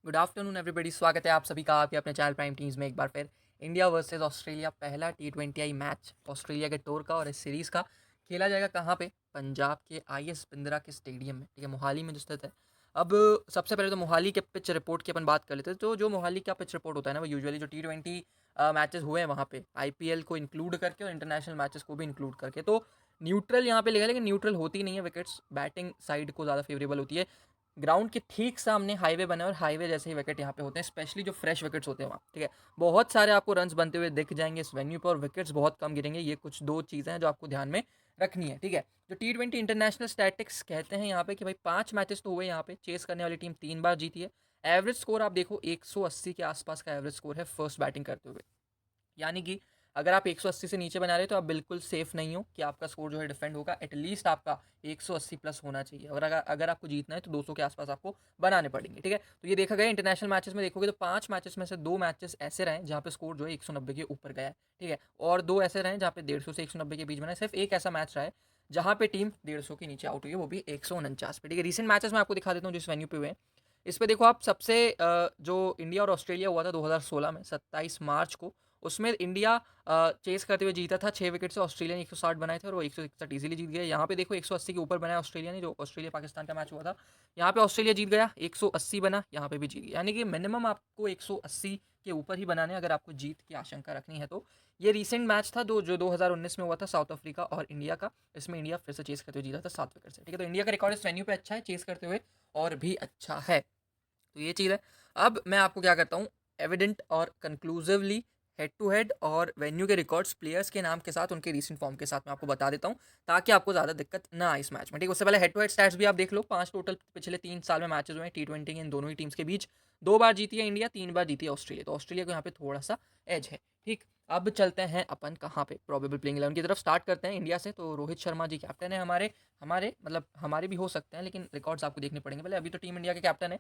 Good afternoon everybody, स्वागत है आप सभी का आपके अपने चैनल प्राइम टीम्स में एक बार फिर। इंडिया वर्सेस ऑस्ट्रेलिया पहला T20 मैच ऑस्ट्रेलिया के टूर का और इस सीरीज़ का खेला जाएगा कहाँ पे? पंजाब के IS बिंद्रा के स्टेडियम में, ठीक है, मोहाली में जो स्थित है। अब सबसे पहले तो मोहाली के पिच रिपोर्ट की अपन बात कर लेते हैं। तो जो मोहाली का पिच रिपोर्ट होता है ना, वो यूजुअली जो T20 मैचेस हुए हैं वहाँ पे IPL को इंक्लूड करके और इंटरनेशनल मैचेस को भी इंक्लूड करके, तो न्यूट्रल यहाँ पे लिखा है, लेकिन न्यूट्रल होती नहीं है। विकेट्स बैटिंग साइड को ज़्यादा फेवरेबल होती है। ग्राउंड के ठीक सामने हाईवे बना है और हाईवे जैसे ही विकेट यहाँ पे होते हैं, स्पेशली जो फ्रेश विकेट्स होते हैं वहाँ, ठीक है। बहुत सारे आपको रन्स बनते हुए दिख जाएंगे इस वेन्यू पर और विकेट्स बहुत कम गिरेंगे। ये कुछ दो चीज़ें हैं जो आपको ध्यान में रखनी है, ठीक है। जो T20 इंटरनेशनल स्टैटिक्स कहते हैं यहाँ पे कि भाई 5 मैचेस तो हुए यहाँ पे, चेस करने वाली टीम 3 बार जीती है। एवरेज स्कोर आप देखो 180 के आसपास का एवरेज स्कोर है फर्स्ट बैटिंग करते हुए। यानी कि अगर आप 180 से नीचे बना रहे हो तो आप बिल्कुल सेफ नहीं हो कि आपका स्कोर जो है डिफेंड होगा। एटलीस्ट आपका 180 प्लस होना चाहिए और अगर आपको जीतना है तो 200 के आसपास आपको बनाने पड़ेंगे, ठीक है। तो ये देखा गया इंटरनेशनल मैचेस में, देखोगे तो 5 मैचेस में से 2 मैचेस ऐसे रहे जहाँ पे स्कोर जो है 190 के ऊपर गया है, ठीक है। और 2 ऐसे रहे जहाँ पे 150 से 190 के बीच बना है। सिर्फ एक ऐसा मैच रहा है जहाँ पे टीम 150 के नीचे आउट हुई है, वो भी 149 पे, ठीक है। रिसेंट मैचेस में आपको दिखा देता हूँ जिस वेन्यू पे हुए हैं। इस पे देखो आप, सबसे जो इंडिया और ऑस्ट्रेलिया हुआ था 2016 में 27 मार्च को, उसमें इंडिया चेस करते हुए जीता था 6 विकेट से। ऑस्ट्रेलिया ने 160 बनाए थे और वो 161 इजीली जीत गया। यहाँ पे देखो 180 के ऊपर बनाया ऑस्ट्रेलिया ने, जो ऑस्ट्रेलिया पाकिस्तान का मैच हुआ था। यहाँ पे ऑस्ट्रेलिया जीत गया, 180 बना, यहाँ पे भी जीत गया। यानी कि मिनिमम आपको 180 के ऊपर ही बनाने अगर आपको जीत की आशंका रखनी है तो। ये रिसेंट मैच था जो 2019 में हुआ था साउथ अफ्रीका और इंडिया का। इसमें इंडिया फिर से चेस करते हुए जीता था 7 विकेट से, ठीक है। तो इंडिया का रिकॉर्ड इस वेन्यू पे अच्छा है, चेस करते हुए और भी अच्छा है। तो ये चीज़ है। अब मैं आपको क्या करता हूँ, एविडेंट और कंक्लूसिवली हेड टू हेड और वेन्यू के रिकॉर्ड्स प्लेयर्स के नाम के साथ उनके रीसेंट फॉर्म के साथ मैं आपको बता देता हूँ, ताकि आपको ज़्यादा दिक्कत ना आए इस मैच में, ठीक है। उससे पहले हेड टू हेड स्टैट्स भी आप देख लो। 5 टोटल पिछले 3 साल में मैचेस हुए हैं T20 के इन दोनों ही टीम्स के बीच। 2 बार जीती है इंडिया, 3 बार जीती है ऑस्ट्रेलिया। तो ऑस्ट्रेलिया को यहाँ पे थोड़ा सा एज है, ठीक। अब चलते हैं अपन कहाँ पे, प्रोबेबल प्लेइंग 11 की तरफ। स्टार्ट करते हैं इंडिया से। तो रोहित शर्मा जी कैप्टन है हमारे। हमारे मतलब हमारे भी हो सकते हैं, लेकिन रिकॉर्ड्स आपको देखने पड़ेंगे पहले। अभी तो टीम इंडिया के कैप्टन है।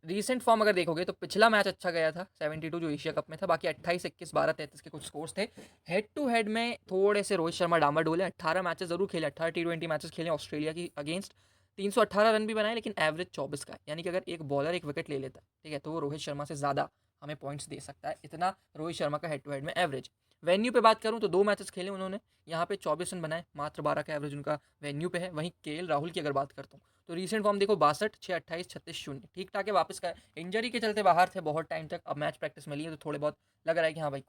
रीसेंट फॉर्म अगर देखोगे तो पिछला मैच अच्छा गया था 72 जो एशिया कप में था। बाकी 28, 21, 12, 33 के कुछ स्कोर्स थे। हेड टू हेड में थोड़े से रोहित शर्मा डामा डोले। 18 मैचेस जरूर खेले, 18 T20 मैचेस खेले ऑस्ट्रेलिया की अगेंस्ट। 318 रन भी बनाए, लेकिन एवरेज 24 का है। यानी कि अगर एक बॉलर एक विकेट ले लेता है, ठीक है, तो वो रोहित शर्मा से ज़्यादा हमें पॉइंट्स दे सकता है। इतना रोहित शर्मा का हेड टू हेड में एवरेज। वेन्यू पे बात करूं तो 2 मैचेस खेले उन्होंने, यहाँ पे 24 रन बनाए, मात्र 12 का एवरेज उनका वेन्यू पे है। वहीं KL राहुल की अगर बात करता हूँ तो रीसेंट फॉर्म देखो 62, 6, 28, 36, 0, ठीक ठाक है। वापस का इंजरी के चलते बाहर थे बहुत टाइम तक, अब मैच प्रैक्टिस में लिए तो थोड़े बहुत लग रहा है कि हाँ भाई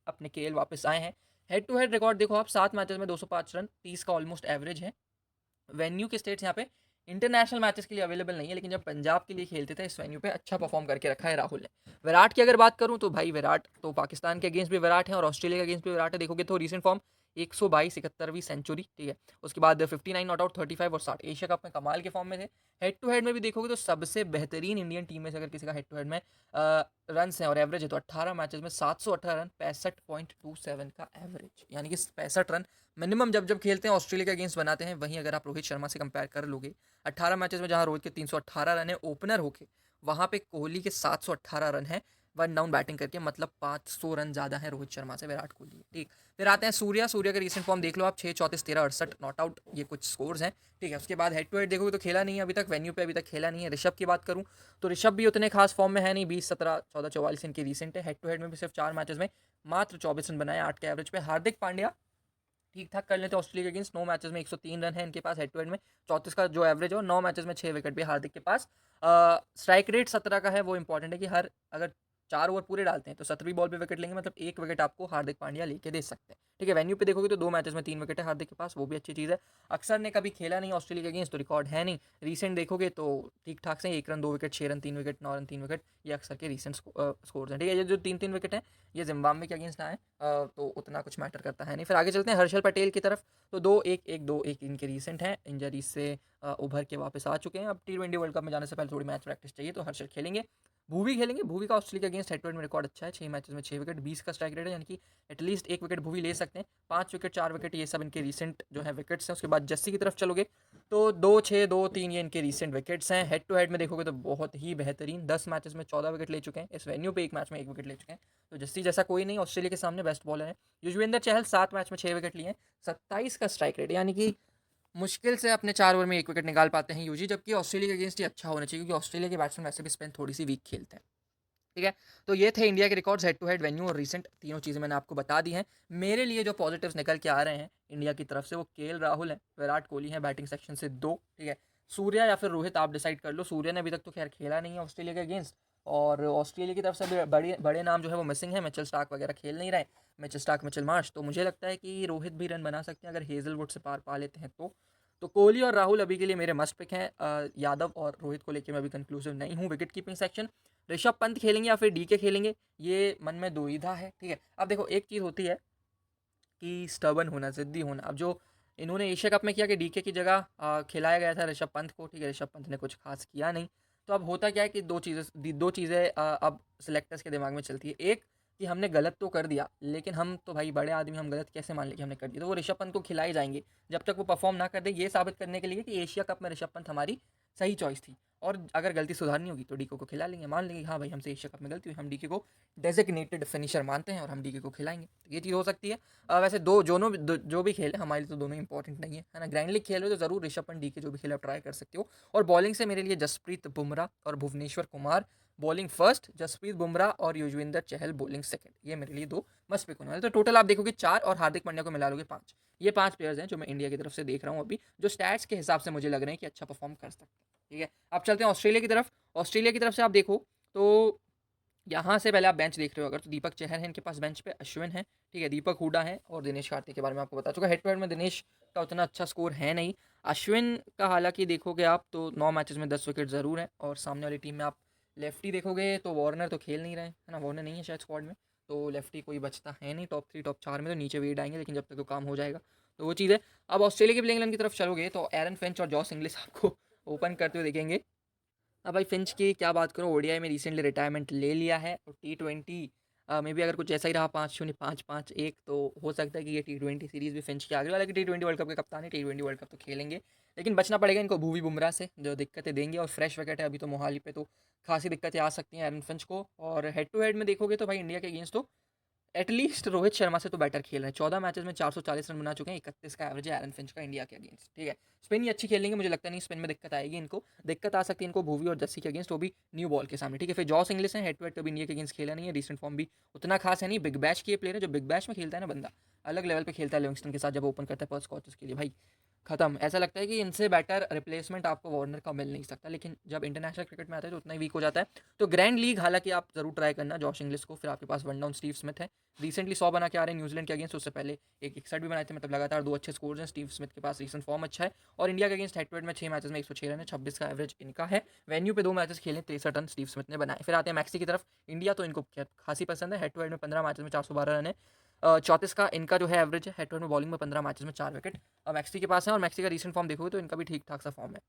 अपने KL वापस आए हैं। हेड टू हेड रिकॉर्ड देखो आप, 7 मैचेस में 205 रन, 30 का ऑलमोस्ट एवरेज है। वेन्यू के स्टेट्स यहाँ पे इंटरनेशनल मैचेस के लिए अवेलेबल नहीं है, लेकिन जब पंजाब के लिए खेलते थे इस वेन्यू पे अच्छा परफॉर्म करके रखा है राहुल ने। विराट की अगर बात करूं तो भाई विराट तो पाकिस्तान के अगेंस्ट भी विराट है और ऑस्ट्रेलिया के अगेंस्ट भी विराट है। देखोगे तो रीसेंट फॉर्म 122, 71वीं सेंचुरी, ठीक है। उसके बाद 59 नॉट आउट, 35 और 60, एशिया कप में कमाल के फॉर्म में थे। हेड टू हेड में भी देखोगे तो सबसे बेहतरीन इंडियन टीम में से अगर किसी का हेड टू हेड में रन है और एवरेज है तो 18 मैचेस में 718 रन, 65.27 का एवरेज। यानी कि 65 रन मिनिमम जब जब खेलते हैं ऑस्ट्रेलिया के अगेंस्ट बनाते हैं। वहीं अगर आप रोहित शर्मा से कंपेयर कर लोगे, 18 मैचेस में जहां रोहित के 318 रन है ओपनर होके, वहां पे कोहली के 718 रन है वन डाउन बैटिंग करके। मतलब 500 रन ज़्यादा है रोहित शर्मा से विराट कोहली, ठीक। फिर आते हैं सूर्या। सूर्या का रीसेंट फॉर्म देख लो आप, 6, 34, 13, 68 नॉट आउट, ये कुछ स्कोर्स हैं, ठीक है। उसके बाद हेड टू हेड देखोगे तो खेला नहीं है अभी तक, वेन्यू पे अभी तक खेला नहीं है। ऋषभ की बात करूँ तो ऋषभ भी उतने खास फॉर्म में है नहीं, 20, 17, 14, 44 इनके रीसेंट है। हेड टू हेड में भी सिर्फ 4 मैचेस में मात्र 24 रन बनाए, 8 के एवरेज पे। हार्दिक पांड्या ठीक ठाक कर लेते हैं ऑस्ट्रेलिया के अगेंस्ट। 9 मैचेस में 103 रन है इनके पास हेड टू हेड में, 34 का जो एवरेज है, और 9 मैचेस में 6 विकेट भी हार्दिक के पास। स्ट्राइक रेट 17 का है, वो इंपॉर्टेंट है कि हर अगर 4 ओवर पूरे डालते हैं तो 17वीं बॉल पे विकेट लेंगे, मतलब 1 विकेट आपको हार्दिक पांड्या लेके दे सकते हैं, ठीक है। वेन्यू पे देखोगे तो 2 मैचेस में 3 विकेट है हार्दिक के पास, वो भी अच्छी चीज़ है। अक्सर ने कभी खेला नहीं ऑस्ट्रेलिया के अगेंस्ट तो रिकॉर्ड है नहीं। रीसेंट देखोगे तो ठीक ठाक से 1 run 2 wicket, 6 run 3 wicket, 9 run 3 wicket, ये अक्सर के रीसेंट स्कोर्स हैं, ठीक है। ये जो 3-3 विकेट हैं ये जिम्बाब्वे के अगेंस्ट ना है, तो उतना कुछ मैटर करता है नहीं। फिर आगे चलते हैं हर्षल पटेल की तरफ। तो 2-1, 1-2, 1 इनके रीसेंट हैं, इंजरी से उभर के वापस आ चुके हैं। अब T20 वर्ल्ड कप में जाने से पहले थोड़ी मैच प्रैक्टिस चाहिए, तो हर्षल खेलेंगे। भूवी खेलेंगे। भूवी का ऑस्ट्रेलिया के अगेंस्ट हेड टू हेड में रिकॉर्ड अच्छा है, 6 मैचेस में 6 विकेट, 20 का स्ट्राइक रेट है। यानी कि एटलीस्ट 1 विकेट भूवी ले सकते हैं। 5 विकेट, 4 विकेट, ये सब इनके रीसेंट जो है विकेट्स हैं। उसके बाद जस्सी की तरफ चलोगे तो 2-6, 2-3 ये इनके रीसेंट विकेट्स हैं। हेड टू हेड में देखोगे तो बहुत ही बेहतरीन, 10 मैचेस में 14 विकेट ले चुके हैं। इस वेन्यू पे एक मैच में 1 विकेट ले चुके हैं। तो जस्सी जैसा कोई नहीं ऑस्ट्रेलिया के सामने, बेस्ट बॉलर है। युजवेंद्र चहल 7 मैच में 6 विकेट लिए हैं, 27 का स्ट्राइक रेट। यानी कि मुश्किल से अपने 4 ओवर में 1 विकेट निकाल पाते हैं यूजी, जबकि ऑस्ट्रेलिया के अगेंस्ट ये अच्छा होना चाहिए, क्योंकि ऑस्ट्रेलिया के बैट्समैन वैसे भी स्पिन थोड़ी सी वीक खेलते हैं। ठीक है, तो ये थे इंडिया के records head to head, venue और रीसेंट, तीनों चीज़ें मैंने आपको बता दी हैं। मेरे लिए जो पॉजिटिव्स निकल के आ रहे हैं इंडिया की तरफ से, वो केएल राहुल हैं, विराट कोहली हैं बैटिंग सेक्शन से 2, ठीक है, सूर्या या फिर रोहित, आप डिसाइड कर लो। सूर्या ने अभी तक तो खैर खेला नहीं है ऑस्ट्रेलिया के अगेंस्ट, और ऑस्ट्रेलिया की तरफ से भी बड़े बड़े नाम जो है वो मिसिंग है, मिचेल स्टार्क वगैरह खेल नहीं रहे, मिचेल स्टार्क, मिचेल मार्श, तो मुझे लगता है कि रोहित भी रन बना सकते हैं अगर हेजलवुड से पार पा लेते हैं तो कोहली और राहुल अभी के लिए मेरे मस्ट पिक हैं। यादव और रोहित को लेकर मैं अभी कंक्लूसिव नहीं हूँ। Wicket keeping section Rishabh Pant खेलेंगे या फिर डीके खेलेंगे, ये मन में दुविधा है। ठीक है, अब देखो एक चीज़ होती है कि स्टबन होना, ज़िद्दी होना। अब जो इन्होंने एशिया कप में किया कि डीके की जगह खिलाया गया था ऋषभ पंत को, ठीक है, ऋषभ पंत ने कुछ खास किया नहीं। तो अब होता क्या है कि दो चीज़ें अब सिलेक्टर्स के दिमाग में चलती है। एक कि हमने गलत तो कर दिया, लेकिन हम तो भाई बड़े आदमी, हम गलत कैसे मान लें कि हमने कर दिया, तो वो ऋषभ पंत को खिलाए जाएंगे जब तक वो परफॉर्म ना कर दे, ये साबित करने के लिए कि एशिया कप में ऋषभ पंत हमारी सही चॉइस थी। और अगर गलती सुधारनी होगी तो डीके को खिला लेंगे, मान लेंगे हाँ भाई हमसे एशिया कप में गलती हुई, हम डीके को डेजिग्नेटेड फिनिशर मानते हैं और हम डीके को खिलाएंगे, तो ये चीज़ हो सकती है। वैसे जो भी खेले हमारे लिए तो दोनों इंपॉर्टेंट नहीं है ना। ग्रैंड लीग खेल रहे हो तो ज़रूर ऋषभ पंत डीके जो भी खेले आप ट्राई कर सकते हो। और बॉलिंग से मेरे लिए जसप्रीत बुमराह और भुवनेश्वर कुमार बॉलिंग फर्स्ट, जसप्रीत बुमराह और युजवेंद्र चहल बॉलिंग सेकंड, ये मेरे लिए 2 मस्ट पिक होने वाले। तो टोटल आप देखोगे 4 और हार्दिक पांड्या को मिला लोगे 5। ये 5 प्लेयर्स हैं जो मैं इंडिया की तरफ से देख रहा हूँ अभी, जो स्टैट्स के हिसाब से मुझे लग रहे हैं कि अच्छा परफॉर्म कर सकते हैं। ठीक है, अब चलते हैं ऑस्ट्रेलिया की तरफ। ऑस्ट्रेलिया की तरफ से आप देखो तो यहाँ से पहले आप बेंच देख रहे हो अगर, तो दीपक चहर है इनके पास बेंच पे, अश्विन है, ठीक है, दीपक हुडा है, और दिनेश कार्तिक के बारे में आपको बता चुका। हेड टू हेड में दिनेश का उतना अच्छा स्कोर है नहीं। अश्विन का हालांकि देखोगे आप तो 9 मैचेस में 10 विकेट ज़रूर है, और सामने वाली टीम में आप लेफ्टी देखोगे तो वार्नर तो खेल नहीं रहे, है ना, वार्नर नहीं है शायद स्क्वाड में, तो लेफ्टी कोई बचता है नहीं। टॉप 3 टॉप 4 में तो नीचे वेट आएंगे, लेकिन जब तक तो काम हो जाएगा, तो वो चीज़ है। अब ऑस्ट्रेलिया के प्लेइंग 11 की तरफ चलोगे तो एरन फिंच और जॉस इंग्लिश आपको ओपन करते हुए देखेंगे। अब भाई फिंच की क्या बात करूँ, ओडीआई में रिसेंटली रिटायरमेंट ले लिया है, और T20 में भी अगर कुछ ऐसा ही रहा 5-0 5-5-1, तो हो सकता है कि ये T20 सीरीज़ भी फिंच की आ गई। हालांकि T20 वर्ल्ड कप के कप्तान है, T20 वर्ल्ड कप तो खेलेंगे, लेकिन बचना पड़ेगा इनको भुवी बुमराह से, जो दिक्कतें देंगे। और फ्रेश विकेट है अभी तो मोहाली पे, तो खासी दिक्कतें आ सकती हैं एरन फिंच को। और हेड टू हेड में देखोगे तो भाई इंडिया के अगेंस्ट तो एटलीस्ट रोहित शर्मा से तो बेटर खेल रहे हैं। 14 मैचेस में 440 रन बना चुके हैं, 31 का एवरेज है एरन फिंच का इंडिया के अगेंस्ट। ठीक है, स्पिन ही अच्छी खेलेंगे, मुझे लगता नहीं स्पिन में दिक्कत आएगी इनको। दिक्कत आ सकती है इनको भूवी और जस्सी के अगेंस्ट, वो भी न्यू बॉल के सामने। ठीक है, फिर जॉस इंग्लिश है, हेड टू हेड कभी इंडिया के अगेंस्ट खेला नहीं है, रिसेंट फॉर्म भी उतना खास है नहीं। बिग बैश के प्लेयर है, जो बिग बैश में खेलता है ना बंदा, अलग लेवल पे खेलता है लिविंगस्टन के साथ जब ओपन करता है पर्थ स्कॉचेस के लिए, भाई खत्म। ऐसा लगता है कि इनसे बेटर रिप्लेसमेंट आपको वार्नर का मिल नहीं सकता, लेकिन जब इंटरनेशनल क्रिकेट में आता है तो उतना ही वीक हो जाता है। तो ग्रैंड लीग हालांकि आप जरूर ट्राई करना जॉश इंग्लिश को। फिर आपके पास वन डाउन स्टीव स्मिथ है, रिसेंटली 100 बना के आ रहे हैं न्यूजीलैंड के अगेंस्ट, उससे पहले एक 61 भी बनाए थे, मतलब लगातार 2 अच्छे स्कोर्स हैं। स्टीव स्मिथ के पास रिसेंट फॉर्म अच्छा है, और इंडिया के अगेंस्ट हेड टू हेड में 6 मैचेस में 106 रन है, 26 का एवरेज इनका है। वेन्यू पे 2 मैचेस खेले, 63 रन स्टीव स्मिथ ने बनाए। फिर आते हैं मैक्सी की तरफ। इंडिया तो इनको खासी पसंद है, हेड टू हेड में 15 मैचेस में 412 रन है, 34 का इनका जो है एवरेज है। हेड टू हेड में बॉलिंग में 15 मैचेस में 4 विकेट मैक्सी के पास है, और मैक्सी का रिसेंट फॉर्म देखोगे तो इनका भी ठीक ठाक सा फॉर्म है।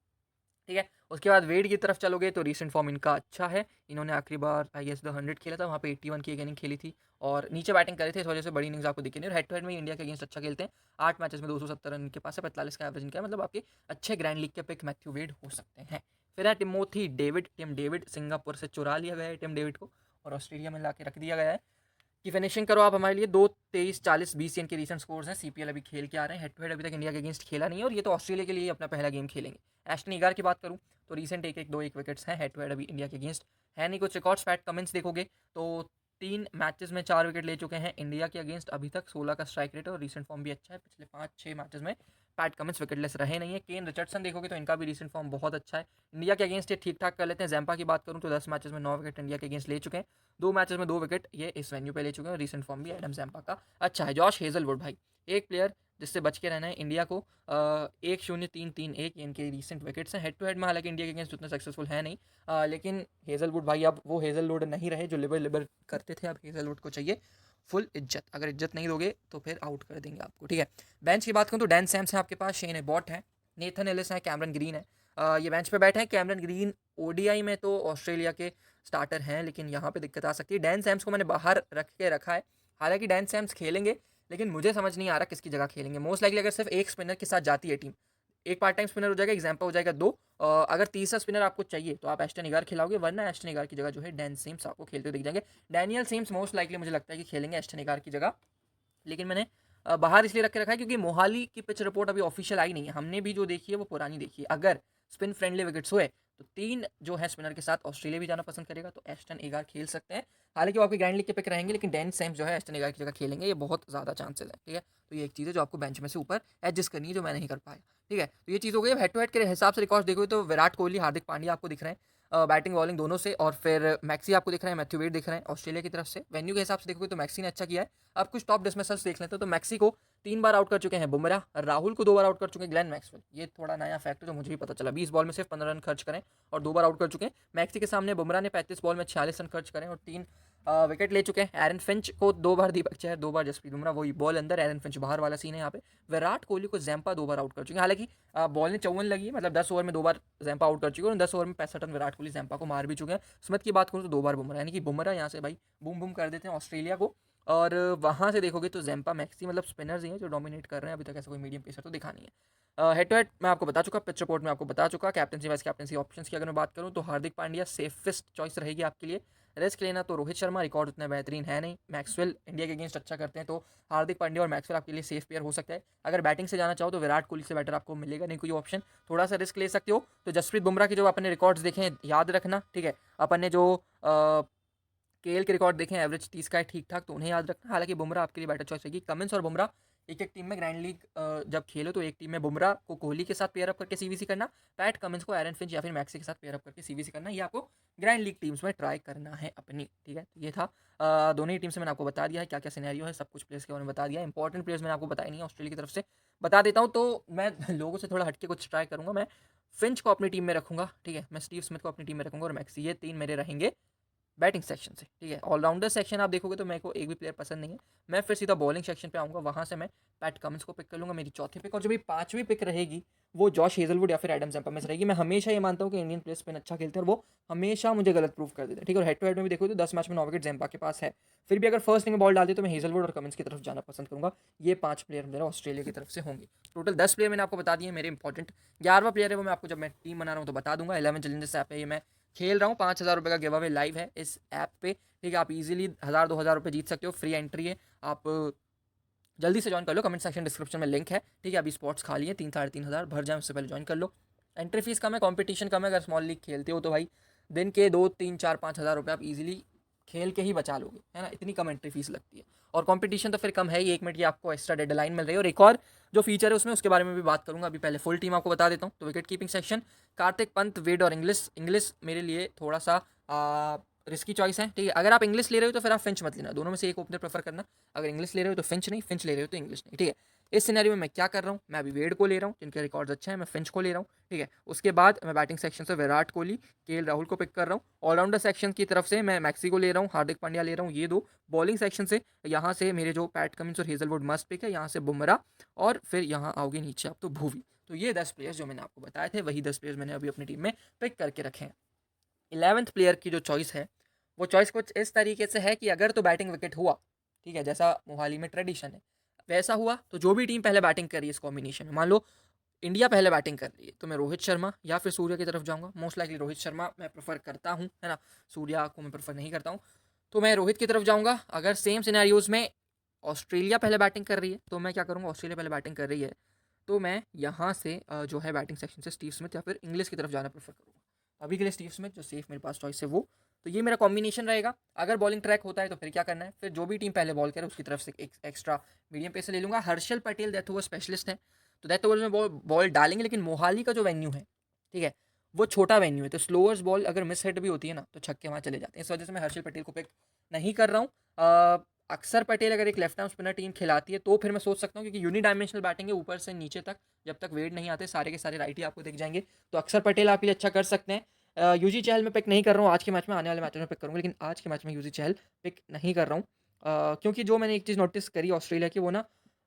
ठीक है, उसके बाद वेड की तरफ चलोगे तो रीसेंट फॉर्म इनका अच्छा है। इन्होंने आखिरी बार आई गेस द 100 खेला था, वहाँ पे 81 की एक इनिंग खेली थी, और नीचे बैटिंग करे थे, इस वजह से बड़ी इनिंग्स आपको दिखे नहीं। और हेड टू हेड में इंडिया के अगेंस्ट अच्छा खेलते हैं, 8 मैचेस में 270 रन इनके पास है, 45 का एवरेज इनका है, मतलब आपके अच्छे ग्रैंड लीग के पिक मैथ्यू वेड हो सकते हैं। फिर है टिम डेविड, सिंगापुर से चुरा लिया गया है टिम डेविड को, और ऑस्ट्रेलिया में ला के रख दिया गया है कि फिनिशिंग करो आप हमारे लिए। 2-23-40-20 इनके रीसेंट स्कोर्स हैं, सीपीएल अभी खेल के आ रहे हैं। हेड टू हेड अभी तक इंडिया के अगेंस्ट खेला नहीं है, और ये तो ऑस्ट्रेलिया के लिए अपना पहला गेम खेलेंगे। एस्टन ईगार की बात करूँ तो रीसेंट 1-1 विकेट्स हैं, हेड टू हेड अभी इंडिया के अगेंस्ट है नहीं कुछ रिकॉर्ड्स। पैट कमिंस देखोगे तो 3 मैचेस में 4 विकेट ले चुके हैं इंडिया के अगेंस्ट अभी तक, 16 का स्ट्राइक रेट है, और रीसेंट फॉर्म भी अच्छा है। पिछले 5-6 मैचेस में पैट कमिंस विकेटलेस रहे नहीं है। केन रिचर्डसन देखोगे तो इनका भी रीसेंट फॉर्म बहुत अच्छा है, इंडिया के अगेंस्ट ये ठीक ठाक कर लेते हैं। जैम्पा की बात करूँ तो 10 मैचेस में 9 विकेट इंडिया के अगेंस्ट ले चुके हैं, 2 मैचेस में 2 विकेट ये इस वेन्यू पे ले चुके हैं, और रीसेंट फॉर्म भी एडम जैम्पा का अच्छा है। जॉश हेजलवुड भाई एक प्लेयर जिससे बच के रहना है इंडिया को। 1-0-3-3-1 ये इनके रीसेंट विकेट्स हैं। हेड टू हेड में हालांकि इंडिया के अगेंस्ट उतना सक्सेसफुल है नहीं, लेकिन हेजलवुड भाई अब वो हेजलवुड नहीं रहे जो लिबर लिबर करते थे। अब हेजलवुड को चाहिए फुल इज्जत, अगर इज्जत नहीं दोगे तो फिर आउट कर देंगे आपको। ठीक है, बेंच की बात करूँ तो डैन सैम्स है आपके पास, शेन बॉट है, नेथन एलिस है, कैमरन ग्रीन है, ये बेंच पे बैठे हैं। कैमरन ग्रीन ओडीआई में तो ऑस्ट्रेलिया के स्टार्टर हैं, लेकिन यहाँ पे दिक्कत आ सकती है। डैन सैम्स को मैंने बाहर रख के रखा है, हालांकि डैन सैम्स खेलेंगे, लेकिन मुझे समझ नहीं आ रहा किसकी जगह खेलेंगे। मोस्ट लाइकली अगर सिर्फ एक स्पिनर के साथ जाती है टीम, एक पार्ट टाइम स्पिनर हो जाएगा, एग्जाम्पल हो जाएगा 2, अगर तीसरा स्पिनर आपको चाहिए तो आप एस्टन ईगार खिलाओगे, वरना एस्टन ईगार की जगह जो है डैन सेम्स आपको खेलते हुए दिख जाएंगे। डैनियल सेम्स मोस्ट लाइकली मुझे लगता है कि खेलेंगे एस्टन ईगार की जगह, लेकिन मैंने बाहर इसलिए रख के रखा है क्योंकि मोहाली की पिच रिपोर्ट अभी ऑफिशियल आई नहीं है, हमने भी जो देखी है वो पुरानी देखी है। अगर स्पिन फ्रेंडली विकेट्स हुए तो 3 जो है स्पिनर के साथ ऑस्ट्रेलिया भी जाना पसंद करेगा, तो एस्टन एगार खेल सकते हैं। हालांकि वो आपके ग्रैंड लीग के पिक रहेंगे, लेकिन डैन सैम्स जो है एस्टन एगार की जगह खेलेंगे, ये बहुत ज़्यादा चांसेस है। ठीक है, तो ये एक चीज़ है जो आपको बेंच में से ऊपर एडजस्ट करनी है, जो मैं नहीं कर पाया। ठीक है, तो ये चीज़ हो गई। अब हेड टू हेड के हिसाब से रिकॉर्ड देखोगे तो विराट कोहली, हार्दिक पांड्या आपको दिख रहे हैं बैटिंग बॉलिंग दोनों से, और फिर मैक्सी आपको दिख रहे हैं, मैथ्यू वेड दिख रहे हैं ऑस्ट्रेलिया की तरफ से। वेन्यू के हिसाब से देखोगे तो मैक्सी ने अच्छा किया है। अब कुछ टॉप डिसमिसल्स देख लेते हैं, तो मैक्सी को 3 बार आउट कर चुके हैं बुमराह, राहुल को 2 बार आउट कर चुके हैं ग्लेन मैक्सवेल। ये थोड़ा नया फैक्ट है जो मुझे भी पता चला, 20 बॉल में सिर्फ 15 रन खर्च करें और 2 बार आउट कर चुके हैं। मैक्सी के सामने बुमराह ने 35 बॉल में 46 रन खर्च करें और 3 विकेट ले चुके हैं। एरन फिंच को 2 बार दीपक चहर, 2 बार जसप्रीत बुमराह, वही बॉल अंदर, एरन फिंच बाहर वाला सीन है यहाँ पे। विराट कोहली को जैम्पा 2 बार आउट कर चुके हैं, हालांकि बॉल ने 54 लगी है, मतलब 10 ओवर में 2 बार जैम्पा आउट कर चुके हैं और 10 ओवर में 65 रन विराट कोहली जैम्पा को मार भी चुके हैं। स्मिथ की बात करूँ तो 2 बार बुमराह, यानी कि बुमराह यहाँ से भाई बूम बूम कर देते हैं ऑस्ट्रेलिया को। और वहाँ से देखोगे तो जैम्पा मैक्सी मतलब स्पिनर्स ही हैं जो डोमिनेट कर रहे हैं, अभी तक ऐसा कोई मीडियम पेसर तो दिखा नहीं है। हेड टू हेड मैं आपको बता चुका, पिच रिपोर्ट में आपको बता चुका। कैप्टनसी वाइस कैप्टनसी ऑप्शंस की अगर मैं बात करूँ तो हार्दिक पांड्या सेफेस्ट चॉइस रहेगी आपके लिए। रिस्क लेना तो रोहित शर्मा, रिकॉर्ड उतना बेहतरीन है नहीं। मैक्सवेल इंडिया के अगेंस्ट अच्छा करते हैं, तो हार्दिक पांड्या और मैक्सवेल आपके लिए सेफ प्लेयर हो सकता है। अगर बैटिंग से जाना चाहो तो विराट कोहली से बेटर आपको मिलेगा नहीं कोई ऑप्शन, थोड़ा सा रिस्क ले सकते हो। तो जसप्रीत बुमराह के जो अपने रिकॉर्ड्स देखे हैं याद रखना, ठीक है। अपन ने जो केएल के रिकॉर्ड देखें एवरेज 30 का है ठीक ठाक, तो उन्हें याद रखना। हालांकि बुमराह आपके लिए बेटर चॉइस रहेगी। कमिंस और बुमराह एक एक टीम में ग्रैंड लीग जब खेलो तो एक टीम में बुमराह को कोहली के साथ पेयर अप करके सीवीसी करना, पैट कमिंस को एरन फिंच या फिर मैक्सी के साथ पेयर अप करके सीवीसी करना, ये आपको ग्रैंड लीग टीम्स में ट्राई करना है अपनी। ठीक है, तो ये था दोनों ही टीम से मैंने आपको बता दिया है क्या क्या सिनेरियो है, सब कुछ प्लेयर्स के बारे में बता दिया है। इंपॉर्टेंट प्लेयर्स मैंने आपको बताया नहीं है ऑस्ट्रेलिया की तरफ से, बता देता हूँ। तो मैं लोगों से थोड़ा हटके कुछ ट्राई करूँगा। मैं फिंच को अपनी टीम में रखूंगा, ठीक है, मैं स्टीव स्मिथ को अपनी टीम में रखूंगा और मैक्सी, ये 3 मेरे रहेंगे बैटिंग सेक्शन से। ठीक है, ऑलराउंडर सेक्शन आप देखोगे तो मेरे को एक भी प्लेयर पसंद नहीं है। मैं फिर सीधा बॉलिंग सेक्शन पे आऊँगा, वहाँ से मैं पैट कमिंस को पिक कर लूँगा मेरी चौथी पिक, और जो भी 5वीं पिक रहेगी वो जॉश हेजलवुड या फिर एडम जैम्पा में से रहेगी। मैं हमेशा ये मानता हूँ कि इंडियन प्लेयर्स स्पिन अच्छा खेलते हैं और वो हमेशा मुझे गलत प्रूव कर देते हैं। ठीक है, और हेड टू हेड में भी देखो तो 10 मैच में 9 विकेट जैम्पा के पास है। फिर भी अगर फर्स्ट इनिंग में बॉल डालते तो मैं हेजलवुड और कमिंस की तरफ जाना पसंद करूँगा। ये 5 प्लेयर मेरा ऑस्ट्रेलिया की तरफ से होंगे। टोटल 10 प्लेयर मैंने आपको बता दिए मेरे इंपॉर्टेंट। 11वां प्लेयर है वो मैं आपको जब मैं टीम बना रहा हूँ तो बता दूंगा। 11 चैलेंजर्स ऐप है, ये मैं खेल रहा हूँ। 5,000 रुपये का गिव अवे लाइव है इस ऐप पे। ठीक है, आप इजीली 1,000-2,000 रुपये जीत सकते हो, फ्री एंट्री है। आप जल्दी से ज्वाइन कर लो, कमेंट सेक्शन डिस्क्रिप्शन में लिंक है। ठीक है, अभी स्पॉट्स खाली है, 3-3,500 भर जाए उससे पहले ज्वाइन कर लो। एंट्री फीस कम है, कंपटीशन कम है। अगर स्मॉल लीग खेलते हो तो भाई दिन के 2-3-4-5 हज़ार रुपये आप इजीली खेल के ही बचा लोगे, है ना, इतनी कम एंट्री फीस लगती है। और कंपटीशन तो फिर कम है ही, 1 मिनट की आपको एक्स्ट्रा डेडलाइन मिल रही है। और एक और जो फीचर है उसमें, उसके बारे में भी बात करूंगा। अभी पहले फुल टीम आपको बता देता हूँ। तो wicket keeping section Karthik Pant, Wade और इंग्लिश मेरे लिए थोड़ा सा रिस्की चॉइस है। ठीक है, अगर आप इंग्लिश ले रहे हो तो फिर आप फिंच मत लेना, दोनों में से एक ओपनर प्रेफर करना। अगर इंग्लिश ले रहे हो तो फिंच नहीं, फिंच ले रहे हो तो इंग्लिश नहीं। ठीक है, इस सिनेरियो में मैं क्या कर रहा हूँ, मैं अभी वेड को ले रहा हूँ जिनके रिकॉर्ड्स अच्छे हैं, मैं फिंच को ले रहा हूँ। ठीक है, उसके बाद मैं बैटिंग सेक्शन से विराट कोहली, केएल राहुल को पिक कर रहा हूँ। ऑलराउंडर सेक्शन की तरफ से मैं मैक्सी को ले रहा हूँ, हार्दिक पांड्या ले रहा हूँ, ये दो। बॉलिंग सेक्शन से यहाँ से मेरे जो पैट कमिंस और हेजलवुड मस्ट पिक है, यहाँ से बुमराह, और फिर यहाँ आओगे नीचे आप तो भूवी। तो ये 10 प्लेयर्स जो मैंने आपको बताए थे, वही 10 प्लेयर्स मैंने अभी अपनी टीम में पिक करके रखे हैं। 11th प्लेयर की जो चॉइस है वो चॉइस कुछ इस तरीके से है कि अगर तो बैटिंग विकेट हुआ, ठीक है, जैसा मोहाली में ट्रेडिशन है वैसा हुआ, तो जो भी टीम पहले बैटिंग कर रही है इस कॉम्बिनेशन में, मान लो इंडिया पहले बैटिंग कर रही है, तो मैं रोहित शर्मा या फिर सूर्या की तरफ जाऊंगा। मोस्ट लाइकली रोहित शर्मा मैं प्रेफर करता हूँ, है ना, सूर्या को मैं प्रेफर नहीं करता हूँ, तो मैं रोहित की तरफ जाऊंगा। अगर सेम सिनेरियोज में ऑस्ट्रेलिया पहले बैटिंग कर रही है तो मैं क्या करूँगा, ऑस्ट्रेलिया पहले बैटिंग कर रही है तो मैं यहाँ से जो है बैटिंग सेक्शन से स्टीव स्मिथ या फिर इंग्लिश की तरफ जाना प्रेफर करूँगा। अभी के लिए स्टीव स्मिथ जो सेफ मेरे पास चॉइस है वो, तो ये मेरा कॉम्बिनेशन रहेगा। अगर बॉलिंग ट्रैक होता है तो फिर क्या करना है, फिर जो भी टीम पहले बॉल करे उसकी तरफ से एक एक्स्ट्रा मीडियम पेस ले लूँगा। Harshal Patel death over specialist है, तो डेथ ओवर में बॉल डालेंगे, लेकिन मोहाली का जो वेन्यू है, ठीक है, वो छोटा वेन्यू है, तो स्लोअर्स बॉल अगर मिस हिट भी होती है ना तो छक्के वहाँ चले जाते हैं। इस वजह से मैं हर्षल पटेल को पिक नहीं कर रहा हूँ। अक्सर पटेल अगर एक लेफ्ट आर्म स्पिनर टीम खिलाती है तो फिर मैं सोच सकता हूँ, क्योंकि यूनी डायमेंशनल बैटिंग है ऊपर से नीचे तक, जब तक वेट नहीं आते सारे के सारे राइट ही आपको दिख जाएंगे, तो अक्सर पटेल आपके लिए अच्छा कर सकते हैं। यूजी चहल में पिक नहीं कर रहा हूँ आज के मैच में, आने वाले मैच में पिक करूँगा, लेकिन आज के मैच में यूजी चहल पिक नहीं कर रहा हूँ। क्योंकि जो मैंने एक चीज़ नोटिस करी ऑस्ट्रेलिया की, वो ना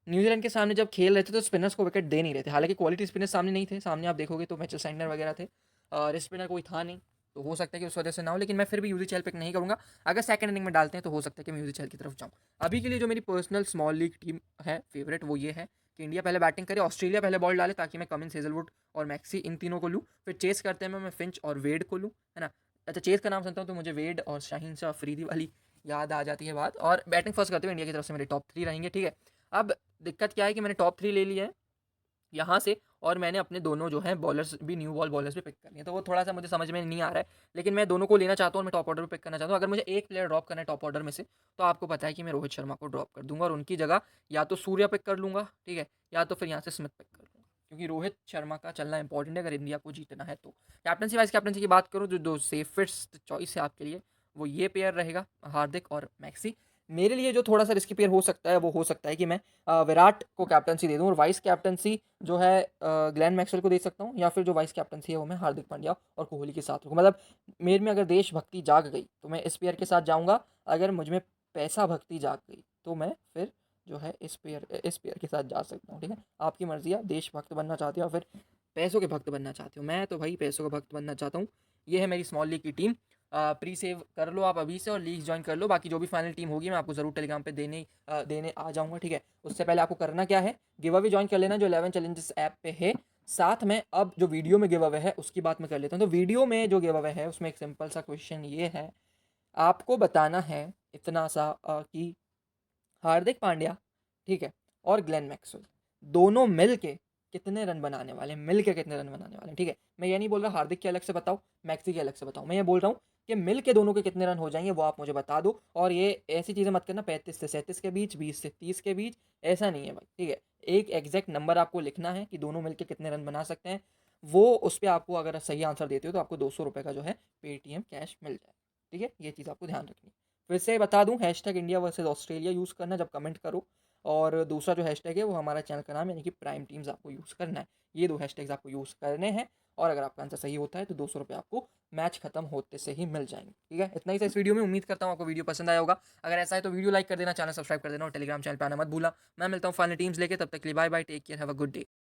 न्यूजीलैंड के सामने जब खेल रहे थे तो स्पिनर्स को विकेट दे नहीं रहे थे। हालांकि क्वालिटी स्पिनर्स सामने नहीं थे, सामने आप देखोगे तो मैचेल सैंटनर वगैरह थे, रिस्ट स्पिनर कोई था नहीं, तो हो सकता है कि उस वजह से ना हो, लेकिन मैं फिर भी यूजी चहल पिक नहीं करूँगा। अगर सेकंड इनिंग में डालते हैं तो हो सकता है कि मैं यूजी चहल की तरफ जाऊँ। अभी के लिए जो मेरी पर्सनल स्मॉल लीग टीम है फेवरेट, वो ये है कि इंडिया पहले बैटिंग करे, ऑस्ट्रेलिया पहले बॉल डाले, ताकि मैं कमिंस, हेजलवुड और मैक्सी इन तीनों को लूँ। फिर चेस करते हैं मैं फिंच और वेड को लूँ, है ना। अच्छा, चेस का नाम सुनता हूँ तो मुझे वेड और शाहीन शाह अफरीदी वाली याद आ जाती है बात। और बैटिंग फर्स्ट करते हुए इंडिया की तरफ से मेरे टॉप 3 रहेंगे। ठीक है, अब दिक्कत क्या है कि मैंने टॉप 3 ले लिया है यहाँ से, और मैंने अपने दोनों जो हैं बॉलर्स भी, न्यू बॉल बॉलर्स भी पिक कर लिए, तो वो थोड़ा सा मुझे समझ में नहीं आ रहा है, लेकिन मैं दोनों को लेना चाहता हूँ और मैं टॉप ऑर्डर पे पिक करना चाहता हूँ। अगर मुझे एक प्लेयर ड्रॉप करना है टॉप ऑर्डर में से, तो आपको पता है कि मैं रोहित शर्मा को ड्रॉप कर दूंगा और उनकी जगह या तो सूर्या पिक कर लूँगा, ठीक है, या तो फिर यहाँ से स्मिथ पिक कर लूँगा, क्योंकि रोहित शर्मा का चलना इंपॉर्टेंट है अगर इंडिया को जीतना है तो। कैप्टनसी वाइस कैप्टनसी की बात करूँ, जो दो सेफेस्ट चॉइस है आपके लिए, वो ये पेयर रहेगा, हार्दिक और मैक्सी। मेरे लिए जो थोड़ा सा रिस्की पेयर हो सकता है, वो हो सकता है कि मैं विराट को कैप्टनसी दे दूं और वाइस कैप्टनसी जो है ग्लेन मैक्सवेल को दे सकता हूँ, या फिर जो वाइस कैप्टनसी है वो मैं हार्दिक पांड्या और कोहली के साथ रखूँ। मतलब मेरे में अगर देशभक्ति जाग गई तो मैं इस पेयर के साथ जाऊँगा, अगर मुझ में पैसा भक्ति जाग गई तो मैं फिर जो है इस पेयर के साथ जा सकता हूँ, ठीक है। आपकी मर्जी है, देशभक्त बनना चाहते हो या फिर पैसों के भक्त बनना चाहते हो। मैं तो भाई पैसों का भक्त बनना चाहता हूँ। ये है मेरी स्मॉल लीग की टीम। प्री सेव कर लो आप अभी से और लीग ज्वाइन कर लो। बाकी जो भी फाइनल टीम होगी मैं आपको ज़रूर टेलीग्राम पे देने आ जाऊँगा, ठीक है। उससे पहले आपको करना क्या है, गिव अवे ज्वाइन कर लेना जो 11 चैलेंजेस ऐप पे है। साथ में अब जो वीडियो में गिव अवे है उसकी बात मैं कर लेता हूँ। तो वीडियो में जो गिव अवे है उसमें एक सिंपल सा क्वेश्चन ये है, आपको बताना है इतना सा कि हार्दिक पांड्या, ठीक है, और ग्लेन मैक्सवेल दोनों मिल के कितने रन बनाने वाले हैं, मिल के कितने रन बनाने वाले हैं, ठीक है। मैं ये नहीं बोल रहा हार्दिक के अलग से बताओ, मैक्सी के अलग से बताओ, मैं ये बोल रहा हूँ कि मिल के दोनों के कितने रन हो जाएंगे वो आप मुझे बता दो। और ये ऐसी चीज़ें मत करना 35 से 37 के बीच, 20 से 30 के बीच, ऐसा नहीं है भाई, ठीक है। एक एग्जैक्ट नंबर आपको लिखना है कि दोनों मिलकर कितने रन बना सकते हैं। वो उस पर आपको अगर सही आंसर देते हो तो आपको 200 रुपये का जो है पेटीएम कैश मिल जाए, ठीक है। ये चीज़ आपको ध्यान रखनी है। फिर से बता दूं, hashtag India versus Australia use करना जब कमेंट करो, और दूसरा जो हैशटैग है वो हमारा चैनल का नाम यानी कि प्राइम टीम्स आपको यूज़ करना है। ये 2 हैशटैग्स आपको यूज़ करने हैं, और अगर आपका आंसर सही होता है तो 200 रुपये आपको मैच खत्म होते से ही मिल जाएंगे, ठीक है। इतना ही था इस वीडियो में। उम्मीद करता हूँ आपको वीडियो पसंद आया होगा। अगर ऐसा है तो वीडियो लाइक कर देना, चैनल सब्सक्राइब कर देना और टेलीग्राम चैनल पर आना मत भूला। मैं मिलता हूँ फाइनल टीम्स लेके, तब तक के लिए bye bye, take care, have a good day.